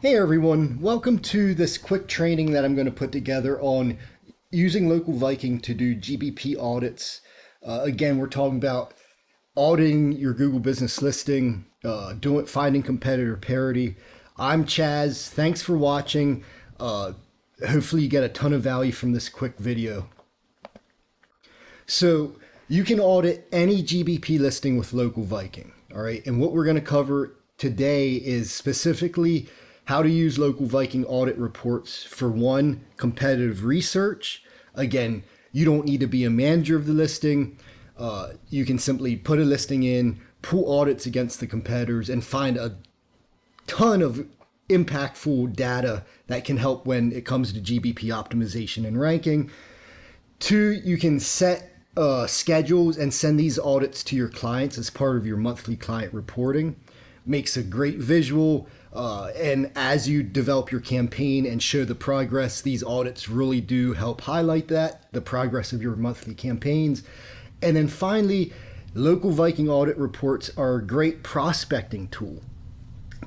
Hey everyone, welcome to this quick training that I'm going to put together on using Local Viking to do GBP audits. Again, we're talking about auditing your Google business listing, finding competitor parity. I'm Chaz. Thanks for watching. Hopefully you get a ton of value from this quick video. So you can audit any GBP listing with Local Viking. All right. And what we're going to cover today is specifically how to use Local Viking audit reports for one, competitive research. Again, you don't need to be a manager of the listing. You can simply put a listing in, pull audits against the competitors, and find a ton of impactful data that can help when it comes to GBP optimization and ranking. Two, you can set schedules and send these audits to your clients as part of your monthly client reporting. Makes a great visual. And as you develop your campaign and show the progress, these audits really do help highlight the progress of your monthly campaigns. And then finally, Local Viking audit reports are a great prospecting tool.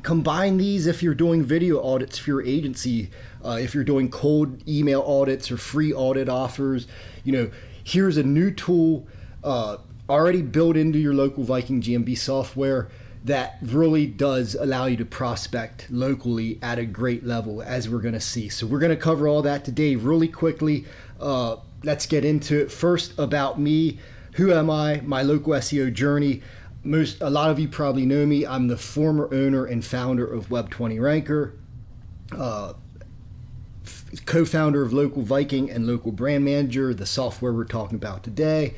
Combine these if you're doing video audits for your agency, if you're doing cold email audits or free audit offers. Here's a new tool already built into your Local Viking GMB software that really does allow you to prospect locally at a great level, as we're going to see. So we're going to cover all that today really quickly. Let's get into it. First, about me. Who am I? My local SEO journey. A lot of you probably know me. I'm the former owner and founder of Web20 Ranker, co-founder of Local Viking and Local Brand Manager, the software we're talking about today.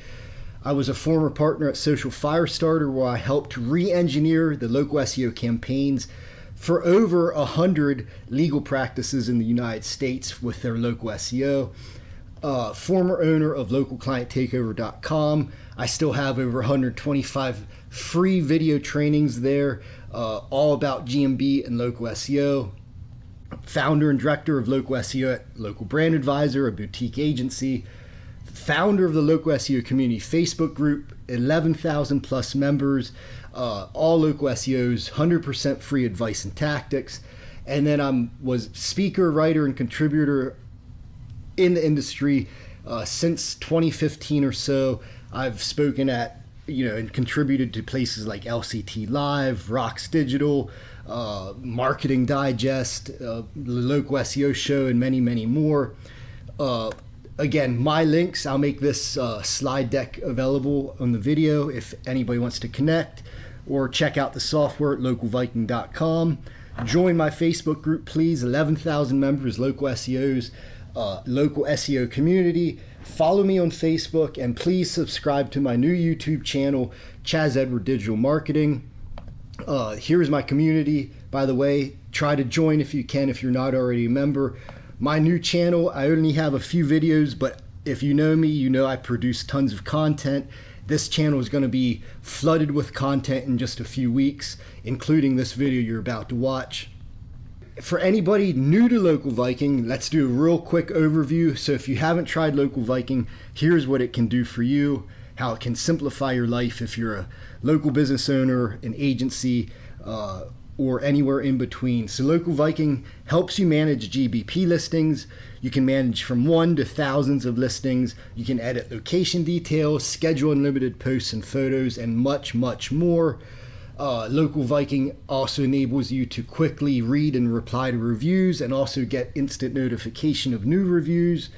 I was a former partner at Social Firestarter, where I helped re-engineer the local SEO campaigns for over 100 legal practices in the United States with their local SEO. Former owner of localclienttakeover.com. I still have over 125 free video trainings there, all about GMB and local SEO. Founder and director of local SEO at Local Brand Advisor, a boutique agency. Founder of the Local SEO Community Facebook group, 11,000 plus members, all local SEOs, 100% free advice and tactics. And then I was speaker, writer, and contributor in the industry since 2015 or so. I've spoken at, and contributed to places like LCT Live, Rocks Digital, Marketing Digest, the Local SEO Show, and many, many more. Again, my links, I'll make this slide deck available on the video if anybody wants to connect, or check out the software at localviking.com. Join my Facebook group, please. 11,000 members, local SEOs, local SEO community. Follow me on Facebook, and please subscribe to my new YouTube channel, Chaz Edward Digital Marketing. Here's my community, by the way. Try to join if you can, if you're not already a member. My new channel, I only have a few videos, but if you know me, you know I produce tons of content. This channel is going to be flooded with content in just a few weeks, including this video you're about to watch. For anybody new to Local Viking, let's do a real quick overview. So if you haven't tried Local Viking, here's what it can do for you, how it can simplify your life if you're a local business owner, an agency, or anywhere in between. So Local Viking helps you manage GBP listings. You can manage from 1 to thousands of listings. You can edit location details, schedule unlimited posts and photos, and much, much more. Local Viking also enables you to quickly read and reply to reviews, and also get instant notification of new reviews.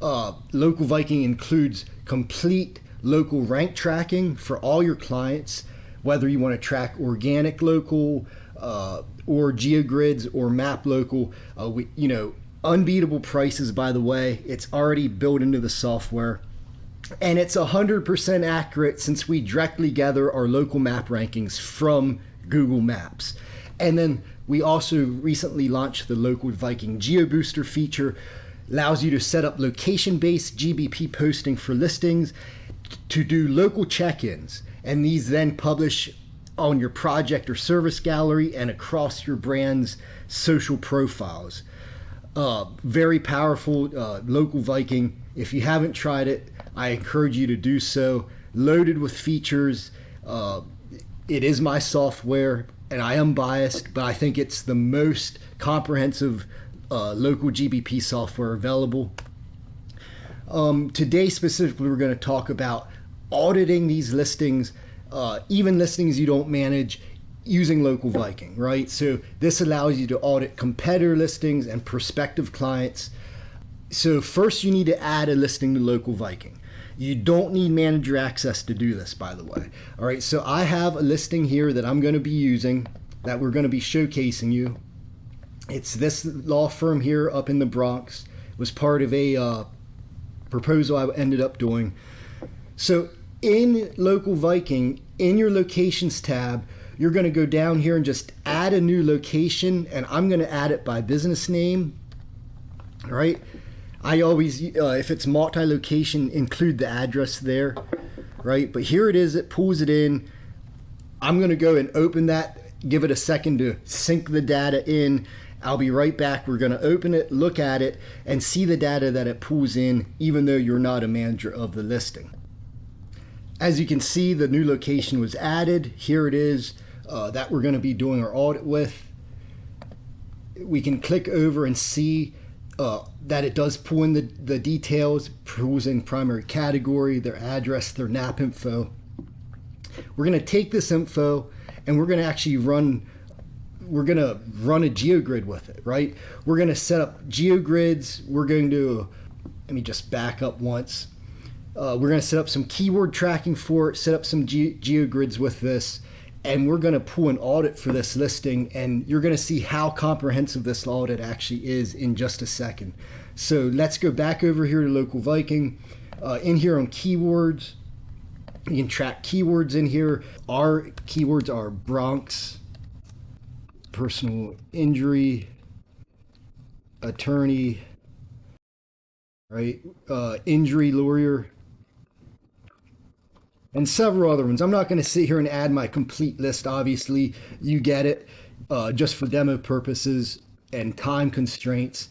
Local Viking includes complete local rank tracking for all your clients, whether you want to track organic local, or GeoGrids or map local. Unbeatable prices, by the way. It's already built into the software, and it's 100% accurate, since we directly gather our local map rankings from Google Maps. And then we also recently launched the Local Viking Geo Booster feature. Allows you to set up location-based GBP posting for listings to do local check-ins, and these then publish on your project or service gallery and across your brand's social profiles. Very powerful. Local Viking, if you haven't tried it, I encourage you to do so. Loaded with features. It is my software. and I am biased, but I think it's the most comprehensive local GBP software available. Today specifically, we're going to talk about auditing these listings, even listings you don't manage, using Local Viking, right? So this allows you to audit competitor listings and prospective clients. So first you need to add a listing to Local Viking. You don't need manager access to do this, by the way. All right, so I have a listing here that I'm going to be using, that we're going to be showcasing you. It's this law firm here up in the Bronx. It was part of a proposal I ended up doing. So in Local Viking, in your locations tab, you're going to go down here and just add a new location, and I'm going to add it by business name. All right. I always, if it's multi-location, include the address there, right? But here it is, it pulls it in. I'm going to go and open that, give it a second to sync the data in. I'll be right back. We're going to open it, look at it, and see the data that it pulls in, even though you're not a manager of the listing. As you can see, the new location was added. Here it is that we're going to be doing our audit with. We can click over and see that it does pull in the details, pulls in primary category, their address, their NAP info. We're going to take this info and we're going to actually run a GeoGrid with it, right? We're going to set up GeoGrids. We're going to, let me just back up once. We're going to set up some keyword tracking for it, set up some GeoGrids with this, and we're going to pull an audit for this listing, and you're going to see how comprehensive this audit actually is in just a second. So let's go back over here to Local Viking. In here on keywords, you can track keywords in here. Our keywords are Bronx, personal injury, attorney, right? Injury lawyer, and several other ones. I'm not going to sit here and add my complete list. Obviously, you get it. Just for demo purposes and time constraints,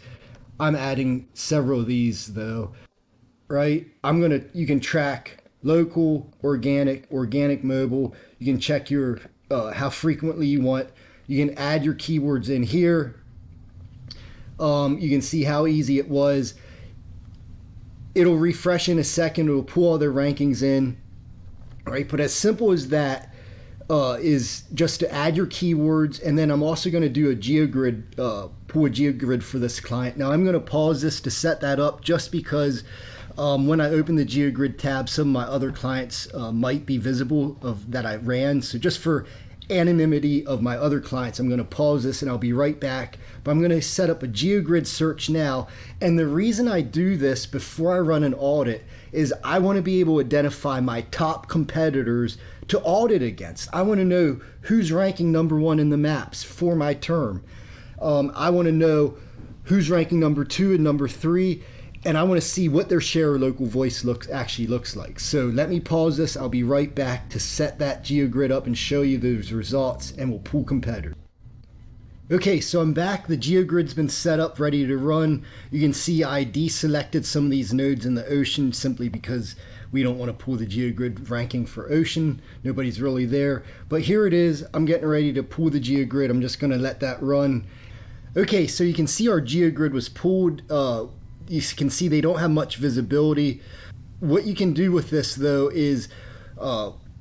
I'm adding several of these though, right? You can track local, organic mobile. You can check your how frequently you want. You can add your keywords in here. You can see how easy it was. It'll refresh in a second. It'll pull all their rankings in. Right, but as simple as that is just to add your keywords, and then I'm also going to do a GeoGrid, pull a GeoGrid for this client. Now I'm going to pause this to set that up, just because when I open the GeoGrid tab, some of my other clients might be visible that I ran. So just for anonymity of my other clients, I'm going to pause this and I'll be right back. But I'm going to set up a GeoGrid search now. And the reason I do this before I run an audit is I want to be able to identify my top competitors to audit against. I want to know who's ranking #1 in the maps for my term. I want to know who's ranking #2 and #3, and I want to see what their share of local voice actually looks like. So let me pause this. I'll be right back to set that GeoGrid up and show you those results, and we'll pull competitors. Okay, so I'm back. The GeoGrid's been set up, ready to run. You can see I deselected some of these nodes in the ocean simply because we don't want to pull the GeoGrid ranking for ocean. Nobody's really there. But here it is. I'm getting ready to pull the GeoGrid. I'm just going to let that run. Okay, so you can see our GeoGrid was pulled. You can see they don't have much visibility. What you can do with this, though, is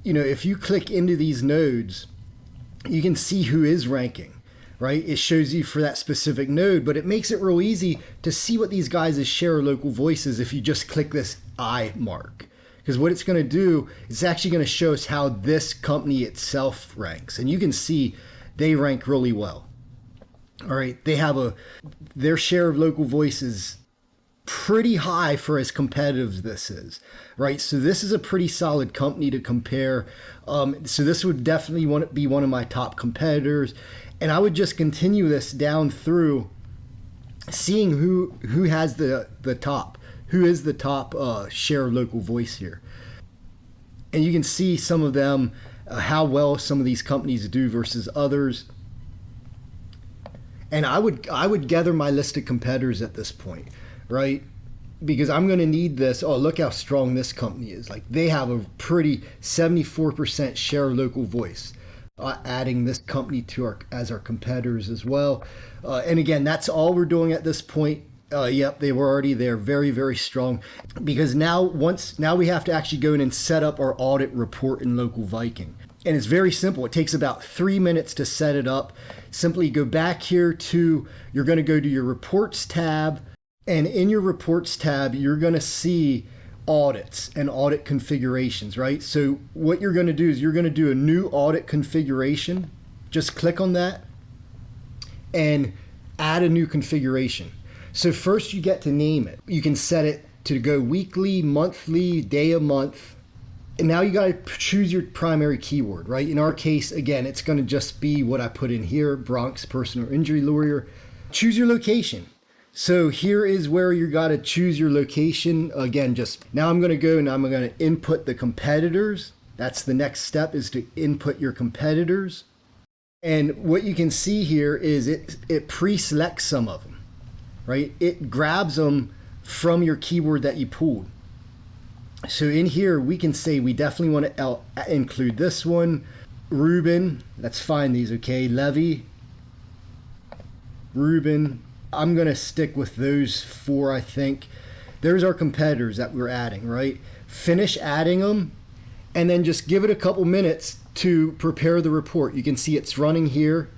if you click into these nodes, you can see who is ranking. Right, it shows you for that specific node, but it makes it real easy to see what these guys' share of local voices if you just click this I mark. Because what it's going to do is actually going to show us how this company itself ranks, and you can see they rank really well. All right, they have their share of local voices pretty high for as competitive as this is, right? So this is a pretty solid company to compare. So this would definitely be one of my top competitors. And I would just continue this down through, seeing who has the top, who is the top share of local voice here. And you can see some of them, how well some of these companies do versus others. And I would gather my list of competitors at this point, right? Because I'm going to need this. Oh, look how strong this company is. Like, they have a pretty 74% share of local voice. adding this company to our as our competitors as well. And again, that's all we're doing at this point. Yep, they were already there, very, very strong. Because now we have to actually go in and set up our audit report in Local Viking. And it's very simple. It takes about 3 minutes to set it up. Simply go back here to, you're going to go to your reports tab. And in your reports tab, you're going to see audits and audit configurations, right? So what you're going to do is you're going to do a new audit configuration. Just click on that and add a new configuration. So first you get to name it. You can set it to go weekly, monthly, day of month. And now you got to choose your primary keyword, right? In our case, again, it's going to just be what I put in here, Bronx personal injury lawyer. Choose your location. So here is where you got to choose your location. Again, just now I'm going to go and I'm going to input the competitors. That's the next step, is to input your competitors. And what you can see here is it pre-selects some of them, right? It grabs them from your keyword that you pulled. So in here, we can say we definitely want to include this one, Ruben. Let's find these, okay? Levy, Ruben. I'm going to stick with those 4, I think. There's our competitors that we're adding, right? Finish adding them, and then just give it a couple minutes to prepare the report. You can see it's running here.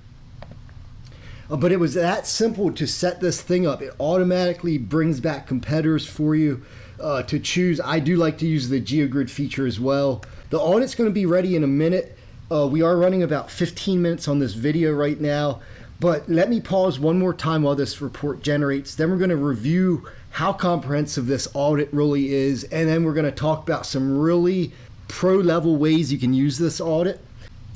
But it was that simple to set this thing up. It automatically brings back competitors for you to choose. I do like to use the GeoGrid feature as well. The audit's going to be ready in a minute. We are running about 15 minutes on this video right now. But let me pause one more time while this report generates. Then we're going to review how comprehensive this audit really is. And then we're going to talk about some really pro-level ways you can use this audit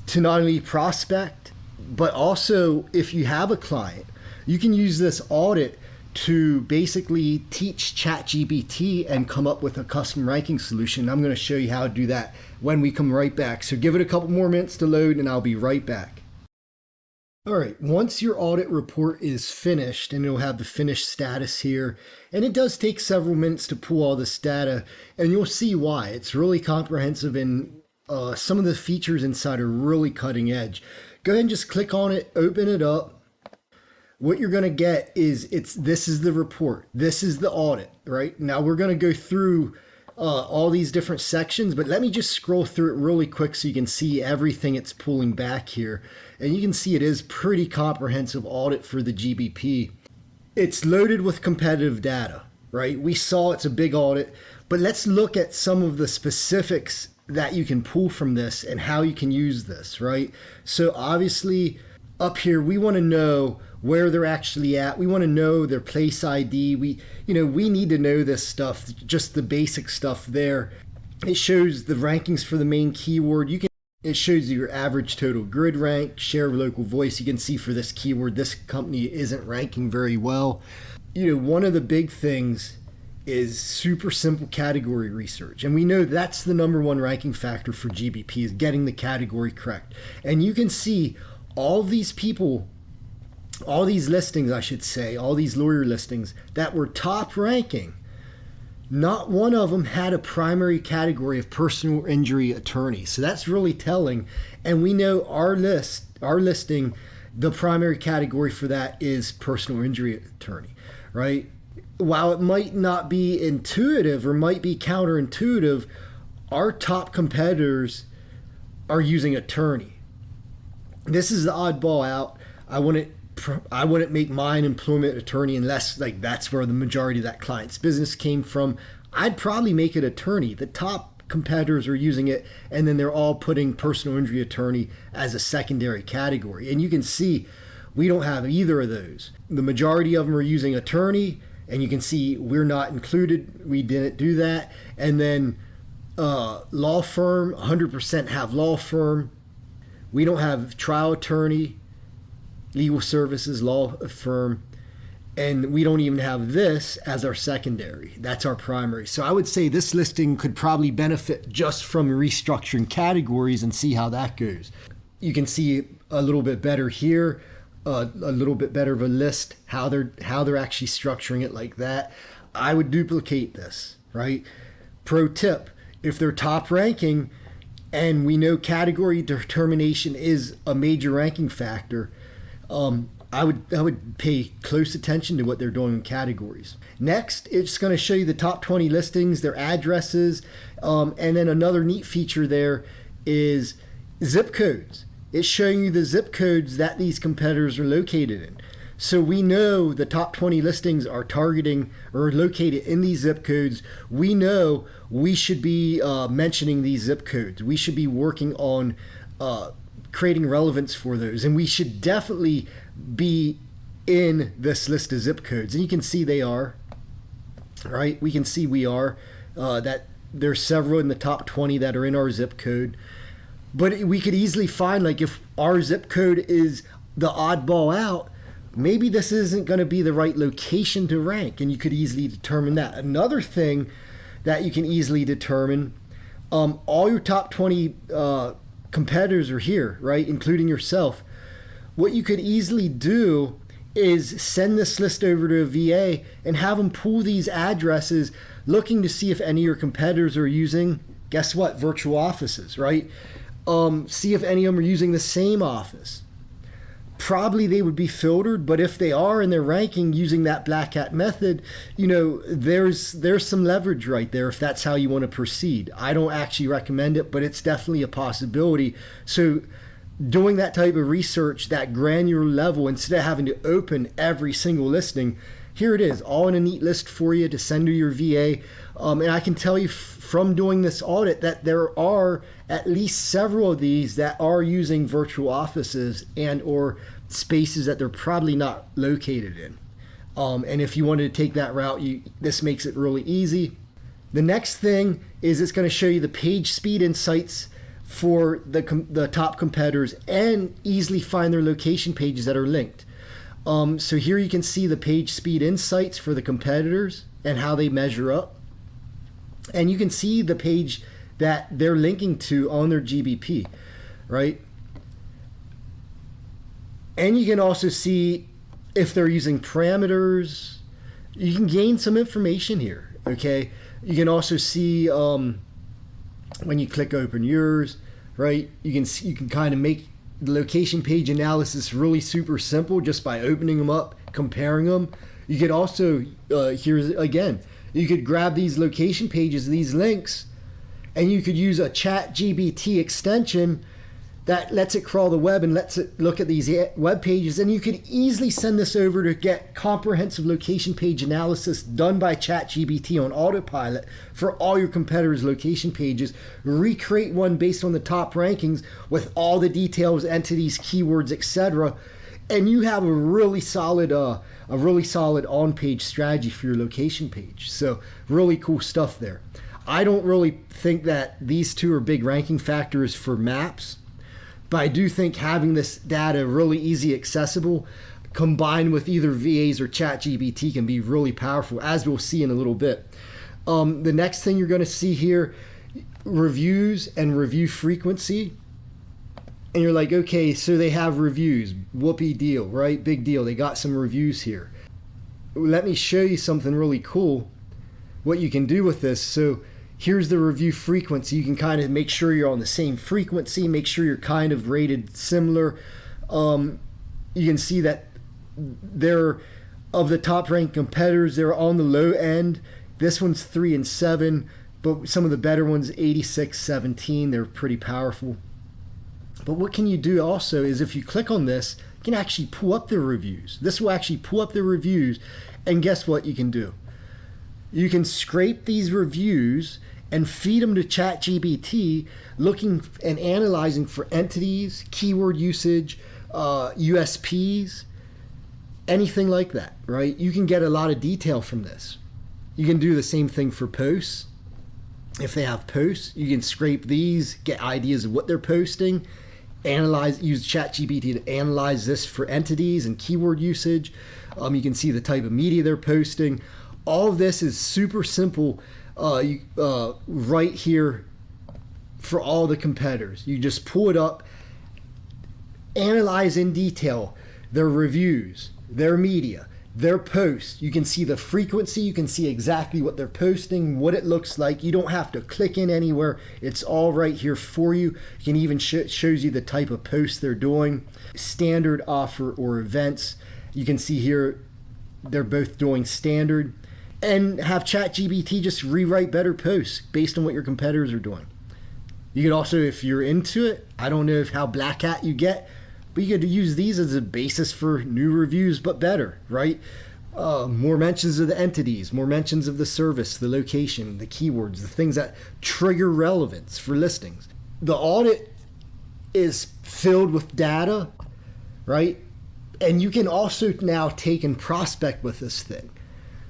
to not only prospect, but also if you have a client, you can use this audit to basically teach ChatGPT and come up with a custom ranking solution. I'm going to show you how to do that when we come right back. So give it a couple more minutes to load and I'll be right back. All right, once your audit report is finished, and it'll have the finished status here, and it does take several minutes to pull all this data, and you'll see why. It's really comprehensive, and some of the features inside are really cutting edge. Go ahead and just click on it, open it up. What you're going to get is this is the report. This is the audit, right? Now we're going to go through all these different sections, but let me just scroll through it really quick so you can see everything it's pulling back here. And you can see it is pretty comprehensive audit for the GBP. It's loaded with competitive data, right? We saw it's a big audit, but let's look at some of the specifics that you can pull from this and how you can use this, right? So obviously up here, we want to know where they're actually at. We want to know their place ID. We need to know this stuff, just the basic stuff there. It shows the rankings for the main keyword. It shows you your average total grid rank, share of local voice. You can see for this keyword, this company isn't ranking very well. One of the big things is super simple category research. And we know that's the number one ranking factor for GBP, is getting the category correct. And you can see all these people, all these listings, I should say, all these lawyer listings that were top ranking, not one of them had a primary category of personal injury attorney. So that's really telling. And we know our listing, the primary category for that is personal injury attorney, right? While it might not be intuitive or might be counterintuitive, our top competitors are using attorney. This is the oddball out. I wouldn't make mine employment attorney unless that's where the majority of that client's business came from. I'd probably make it attorney. The top competitors are using it, and then they're all putting personal injury attorney as a secondary category. And you can see we don't have either of those. The majority of them are using attorney, and you can see we're not included. We didn't do that. And then law firm, 100% have law firm. We don't have trial attorney, legal services, law firm, and we don't even have this as our secondary. That's our primary. So I would say this listing could probably benefit just from restructuring categories and see how that goes. You can see a little bit better here, a little bit better of a list, how they're actually structuring it like that. I would duplicate this, right? Pro tip, if they're top ranking, and we know category determination is a major ranking factor, I would pay close attention to what they're doing in categories. Next, it's going to show you the top 20 listings, their addresses, and then another neat feature there is zip codes. It's showing you the zip codes that these competitors are located in. So we know the top 20 listings are targeting or located in these zip codes. We know we should be mentioning these zip codes. We should be working on creating relevance for those. And we should definitely be in this list of zip codes. And you can see they are, right? We can see we are, that there's several in the top 20 that are in our zip code. But we could easily find, like, if our zip code is the oddball out, maybe this isn't going to be the right location to rank, and you could easily determine that. Another thing that you can easily determine, all your top 20 competitors are here, right, including yourself. What you could easily do is send this list over to a VA and have them pull these addresses, looking to see if any of your competitors are using, guess what, virtual offices, right? See if any of them are using the same office. Probably they would be filtered, but if they are and they're ranking using that black hat method, you know, there's some leverage right there if that's how you want to proceed. I don't actually recommend it, but it's definitely a possibility. So doing that type of research, that granular level, instead of having to open every single listing, here it is, all in a neat list for you to send to your VA. And I can tell you from doing this audit that there are at least several of these that are using virtual offices and or spaces that they're probably not located in. And if you wanted to take that route, this makes it really easy. The next thing is it's going to show you the page speed insights for the top competitors and easily find their location pages that are linked. So here you can see the page speed insights for the competitors and how they measure up. And you can see the page that they're linking to on their GBP, right? And you can also see if they're using parameters. You can gain some information here, okay? You can also see when you click open yours, right? You can kind of make the location page analysis really super simple just by opening them up, comparing them. You could also, here's again, you could grab these location pages, these links, and you could use a ChatGPT extension that lets it crawl the web and lets it look at these web pages, and you could easily send this over to get comprehensive location page analysis done by ChatGPT on autopilot for all your competitors' location pages, recreate one based on the top rankings with all the details, entities, keywords, etc., and you have a really solid on-page strategy for your location page. So really cool stuff there. I don't really think that these two are big ranking factors for maps, but I do think having this data really easy accessible combined with either VAs or ChatGPT can be really powerful, as we'll see in a little bit. The next thing you're going to see here, reviews and review frequency. And you're like, okay, so they have reviews. Whoopee deal, right? Big deal. They got some reviews here. Let me show you something really cool, what you can do with this. So here's the review frequency. You can kind of make sure you're on the same frequency, make sure you're kind of rated similar. You can see that they're, of the top ranked competitors, they're on the low end. This one's 3 and 7, but some of the better ones, 86, 17, they're pretty powerful. But what can you do also is if you click on this, you can actually pull up the reviews. This will actually pull up the reviews, and guess what you can do? You can scrape these reviews and feed them to ChatGPT, looking and analyzing for entities, keyword usage, USPs, anything like that, right? You can get a lot of detail from this. You can do the same thing for posts. If they have posts, you can scrape these, get ideas of what they're posting, use ChatGPT to analyze this for entities and keyword usage. You can see the type of media they're posting. All of this is super simple right here for all the competitors. You just pull it up, analyze in detail their reviews, their media, their posts. You can see the frequency, you can see exactly what they're posting, what it looks like. You don't have to click in anywhere. It's all right here for you. You can even shows you the type of posts they're doing, standard, offer, or events. You can see here they're both doing standard, and have ChatGPT just rewrite better posts based on what your competitors are doing. You could also, if you're into it, I don't know how black hat you get, but you could use these as a basis for new reviews, but better, right? More mentions of the entities, more mentions of the service, the location, the keywords, the things that trigger relevance for listings. The audit is filled with data, right? And you can also now take and prospect with this thing,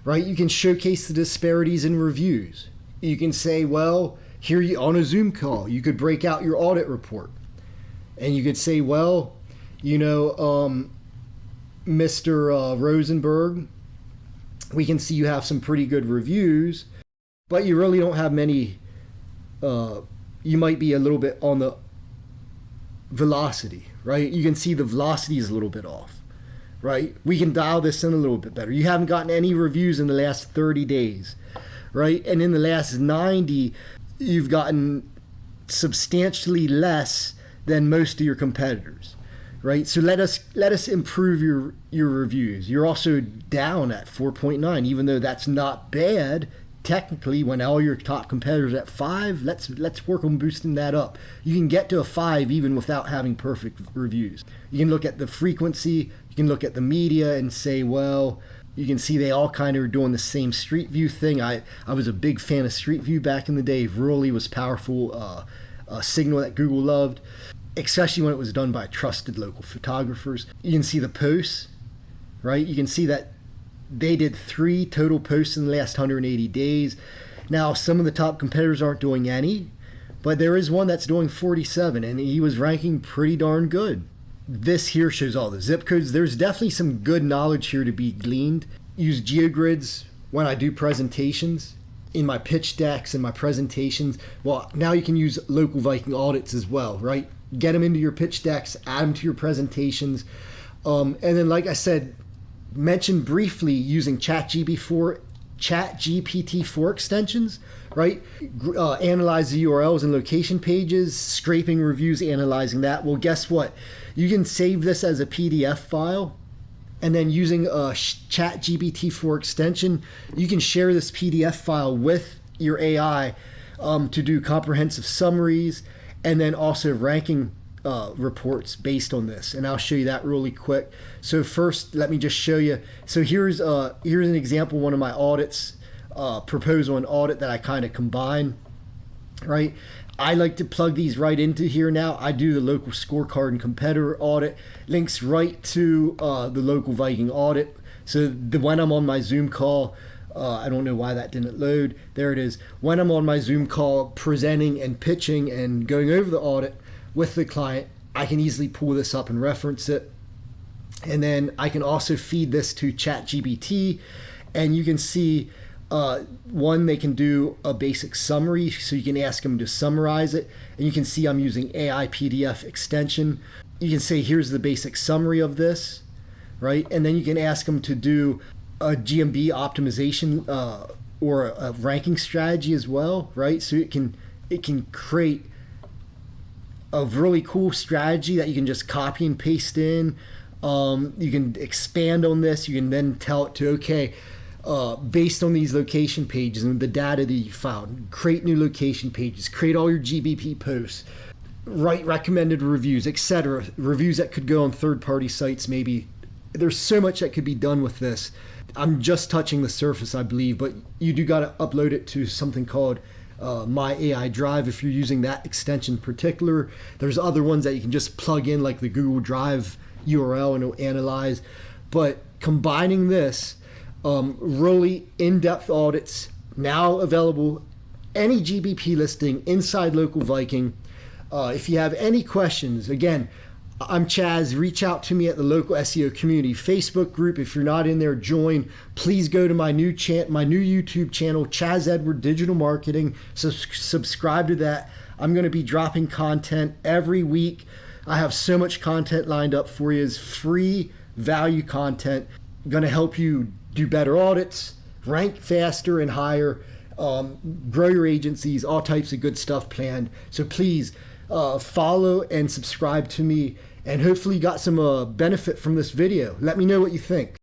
right? You can showcase the disparities in reviews. You can say, well, here you, on a Zoom call, you could break out your audit report. And you could say, well, you know, Mr. Rosenberg, we can see you have some pretty good reviews, but you really don't have many. You might be a little bit on the velocity, right? You can see the velocity is a little bit off, right? We can dial this in a little bit better. You haven't gotten any reviews in the last 30 days, right? And in the last 90, you've gotten substantially less than most of your competitors, right? So let us improve your reviews. You're also down at 4.9, even though that's not bad technically. When all your top competitors are at 5, let's work on boosting that up. You can get to a 5 even without having perfect reviews. You can look at the frequency, you can look at the media and say, well, you can see they all kind of are doing the same Street View thing. I was a big fan of Street View back in the day. Really was powerful signal that Google loved, especially when it was done by trusted local photographers. You can see the posts, right? You can see that they did 3 total posts in the last 180 days. Now, some of the top competitors aren't doing any, but there is one that's doing 47, and he was ranking pretty darn good. This here shows all the zip codes. There's definitely some good knowledge here to be gleaned. Use GeoGrids when I do presentations, in my pitch decks and my presentations. Well, now you can use Local Viking audits as well, right? Get them into your pitch decks, add them to your presentations. And then, like I said, mention briefly using ChatGPT-4 extensions, right? Analyze the URLs and location pages, scraping reviews, analyzing that. Well, guess what? You can save this as a PDF file, and then using a ChatGPT-4 extension, you can share this PDF file with your AI to do comprehensive summaries and then also ranking reports based on this. And I'll show you that really quick. So first, let me just show you. So here's an example, one of my audits, proposal and audit that I kind of combine, right? I like to plug these right into here now. I do the local scorecard and competitor audit, links right to the Local Viking audit. So when I'm on my Zoom call, I don't know why that didn't load. There it is. When I'm on my Zoom call presenting and pitching and going over the audit with the client, I can easily pull this up and reference it. And then I can also feed this to ChatGPT, and you can see one, they can do a basic summary, so you can ask them to summarize it, and you can see I'm using AI PDF extension. You can say, here's the basic summary of this, right? And then you can ask them to do a GMB optimization or a ranking strategy as well, right? So it can create a really cool strategy that you can just copy and paste in. You can expand on this. You can then tell it to, okay, based on these location pages and the data that you found, create new location pages, create all your GBP posts, write recommended reviews, etc. Reviews that could go on third-party sites maybe. There's so much that could be done with this. I'm just touching the surface, I believe, but you do got to upload it to something called My AI Drive if you're using that extension in particular. There's other ones that you can just plug in, like the Google Drive URL, and it'll analyze. But combining this, really in-depth audits now available, any GBP listing inside Local Viking. If you have any questions, again, I'm Chaz. Reach out to me at the Local SEO Community Facebook group. If you're not in there, join. Please go to my new YouTube channel, Chaz Edward Digital Marketing. Subscribe to that. I'm going to be dropping content every week. I have so much content lined up for you. It's free value content. going to help you do better audits, rank faster and higher, grow your agencies, all types of good stuff planned. So please follow and subscribe to me, and hopefully you got some benefit from this video. Let me know what you think.